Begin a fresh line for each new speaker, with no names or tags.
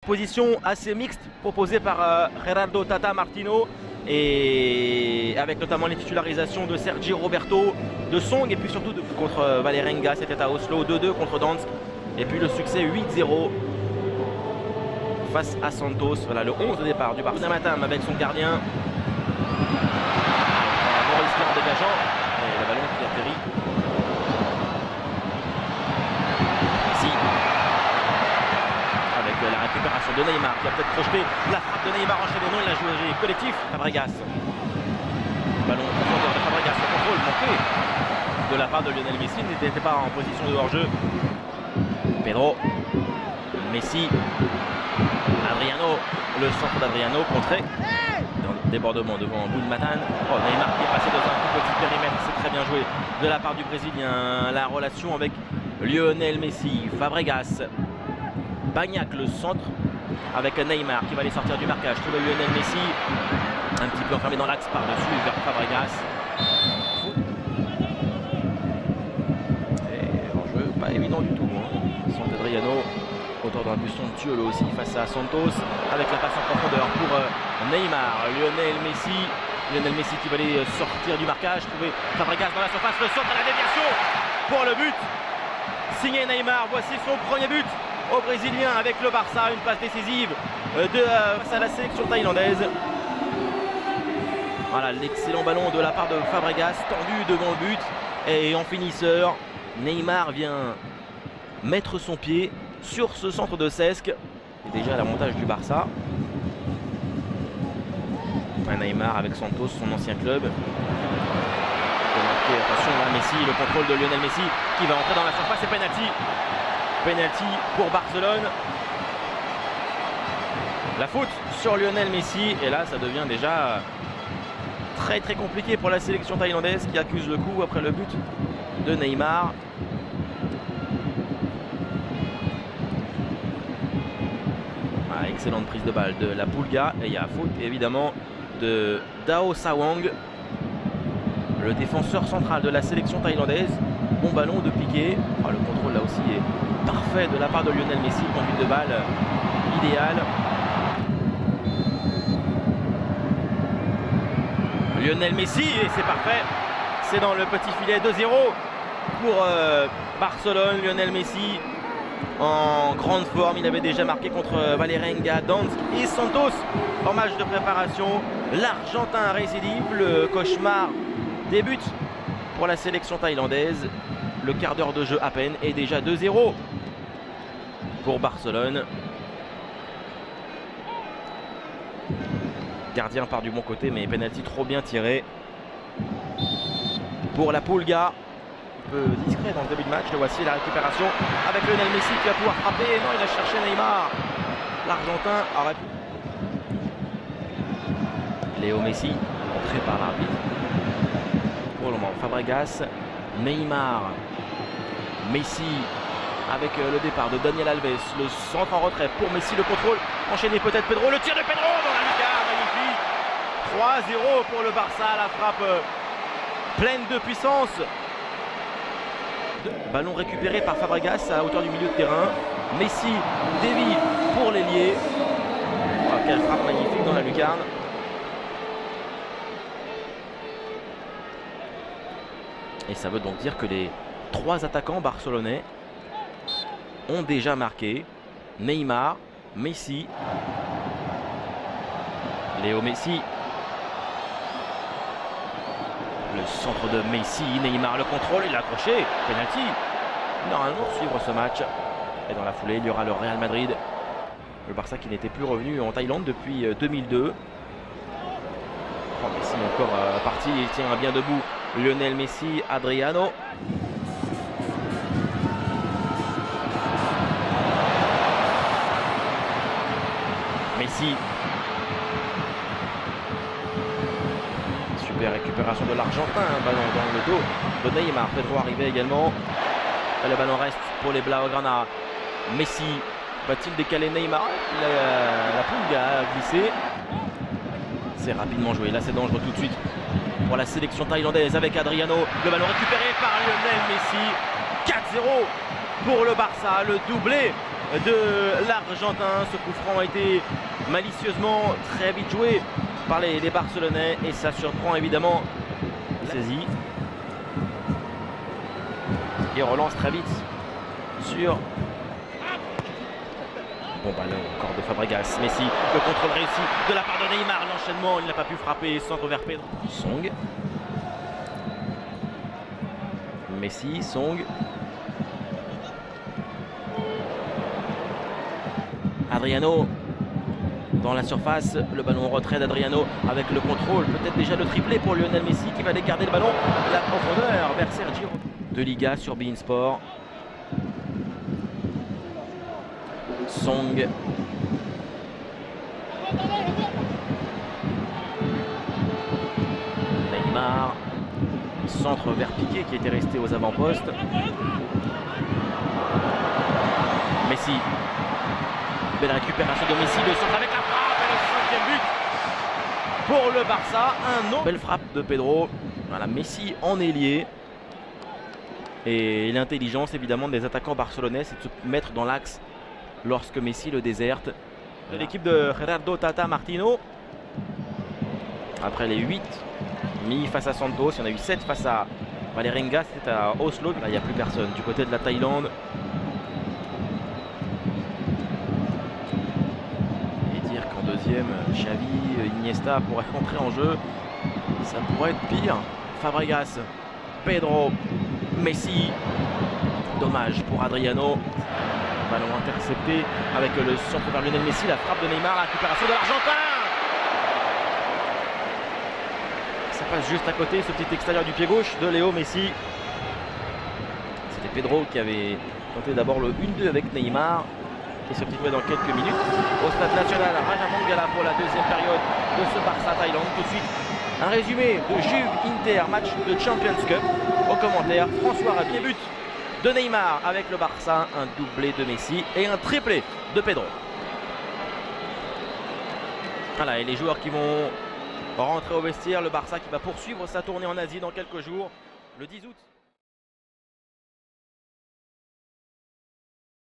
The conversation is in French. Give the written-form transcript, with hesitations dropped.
Position assez mixte proposée par Gerardo Tata Martino, et avec notamment les titularisations de Sergi Roberto, de Song, et puis surtout contre Vålerenga, c'était à Oslo, 2-2 contre Dansk, et puis le succès 8-0 face à Santos. Voilà le 11 de départ du Barça Matam avec son gardien Maurice Laure dégageant, et le ballon qui atterrit ici avec la récupération de Neymar qui a peut-être projeté la frappe de Neymar enchaînée. Non, il a joué collectif. Fabregas, ballon en profondeur de Fabregas, le contrôle manqué de la part de Lionel Messi, n'était pas en position de hors-jeu. Pedro, Messi, Adriano, le centre d'Adriano contré dans le débordement devant Bounmatan. Oh, Neymar qui est passé dans un tout petit périmètre, c'est très bien joué de la part du Brésilien. La relation avec Lionel Messi, Fabregas, Bagnac le centre avec Neymar qui va aller sortir du marquage. Trouve Lionel Messi un petit peu enfermé dans l'axe par-dessus vers Fabregas. Et l'enjeu pas évident du tout. Centre d'Adriano, auteur d'un but somptueux aussi face à Santos, avec la passe en profondeur pour Neymar. Lionel Messi qui va aller sortir du marquage, trouver Fabregas dans la surface, le centre à la déviation pour le but. Signé Neymar, voici son premier but au Brésilien avec le Barça, une passe décisive face à la sélection thaïlandaise. Voilà l'excellent ballon de la part de Fabregas, tendu devant le but, et en finisseur, Neymar vient mettre son pied sur ce centre de Cesc. C'est déjà l'avantage du Barça. Neymar avec Santos, son ancien club. Attention là, Messi, le contrôle de Lionel Messi qui va entrer dans la surface, et penalty. Penalty pour Barcelone. La faute sur Lionel Messi, et là ça devient déjà très très compliqué pour la sélection thaïlandaise qui accuse le coup après le but de Neymar. Ah, excellente prise de balle de la Pulga, et il y a faute évidemment de Dao Sawang, le défenseur central de la sélection thaïlandaise. Bon ballon de piqué. Ah, le contrôle là aussi est parfait de la part de Lionel Messi, conduite de balle idéale. Lionel Messi, et c'est parfait, c'est dans le petit filet. 2-0 pour Barcelone. Lionel Messi en grande forme, il avait déjà marqué contre Vålerenga, Dansk et Santos en match de préparation. L'Argentin récidive, le cauchemar débute pour la sélection thaïlandaise. Le quart d'heure de jeu à peine, et déjà 2-0 pour Barcelone. Gardien part du bon côté, mais penalty trop bien tiré pour la Pulga. Un peu discret dans ce début de match. Le voici, la récupération avec Lionel Messi qui va pouvoir frapper. Non, il a cherché Neymar. L'Argentin aurait pu. Léo Messi, entré par l'arbitre. Pour le moment, Fabregas, Neymar, Messi avec le départ de Daniel Alves. Le centre en retrait pour Messi, le contrôle enchaîné peut-être Pedro. Le tir de Pedro dans la lucarne, magnifique. 3-0 pour le Barça, la frappe pleine de puissance. Ballon récupéré par Fabregas à hauteur du milieu de terrain. Messi dévie pour l'ailier. Oh, quelle frappe magnifique dans la lucarne. Et ça veut donc dire que les trois attaquants barcelonais ont déjà marqué. Neymar, Messi, Léo Messi. Le centre de Messi, Neymar, le contrôle, il a accroché, penalty. Normalement suivre ce match. Et dans la foulée, il y aura le Real Madrid. Le Barça qui n'était plus revenu en Thaïlande depuis 2002. Oh, Messi encore parti, il tient bien debout. Lionel Messi, Adriano. Messi. Super récupération de l'Argentin, un ballon dans le dos de Neymar. Pedro arrivé également. Et le ballon reste pour les Blaugrana. Messi va-t-il décaler Neymar? La Pulga a glissé. C'est rapidement joué, là c'est dangereux tout de suite pour la sélection thaïlandaise avec Adriano. Le ballon récupéré par Lionel Messi. 4-0 pour le Barça, le doublé de l'Argentin. Ce coup franc a été malicieusement très vite joué par les Barcelonais et ça surprend évidemment saisi. Et relance très vite sur bon ballon encore de Fabregas. Messi, le contrôle réussi de la part de Neymar. L'enchaînement, il n'a pas pu frapper. Centre vers Pedro. Song. Messi, Song. Adriano dans la surface, le ballon en retrait d'Adriano avec le contrôle, peut-être déjà le triplé pour Lionel Messi qui va aller garder le ballon, la profondeur vers Sergio. De Liga sur beIN Sport. Song. Neymar. Centre vers Piqué qui était resté aux avant-postes. Messi. Belle récupération de Messi, le centre avec la frappe et le 5e but pour le Barça. Un autre. Belle frappe de Pedro. Voilà, Messi en ailier. Et l'intelligence évidemment des attaquants barcelonais, c'est de se mettre dans l'axe lorsque Messi le déserte. Voilà. L'équipe de Gerardo Tata Martino. Après les 8 mis face à Santos, il y en a eu 7 face à Valerenga, c'était à Oslo. Là il n'y a plus personne du côté de la Thaïlande. Et dire qu'en deuxième, Xavi, Iniesta pourrait entrer en jeu. Ça pourrait être pire. Fabregas, Pedro, Messi. Dommage pour Adriano. Ballon intercepté avec le centre vers Lionel Messi. La frappe de Neymar, la récupération de l'Argentin. Ça passe juste à côté, ce petit extérieur du pied gauche de Léo Messi. C'était Pedro qui avait tenté d'abord le 1-2 avec Neymar. Et se retrouver dans quelques minutes au stade national Raja Mangala pour la deuxième période de ce Barça-Thaïlande. Tout de suite, un résumé de Juve-Inter, match de Champions Cup. Au commentaire, François Rabier, but de Neymar avec le Barça, un doublé de Messi et un triplé de Pedro. Voilà, et les joueurs qui vont rentrer au vestiaire, le Barça qui va poursuivre sa tournée en Asie dans quelques jours, le 10 août.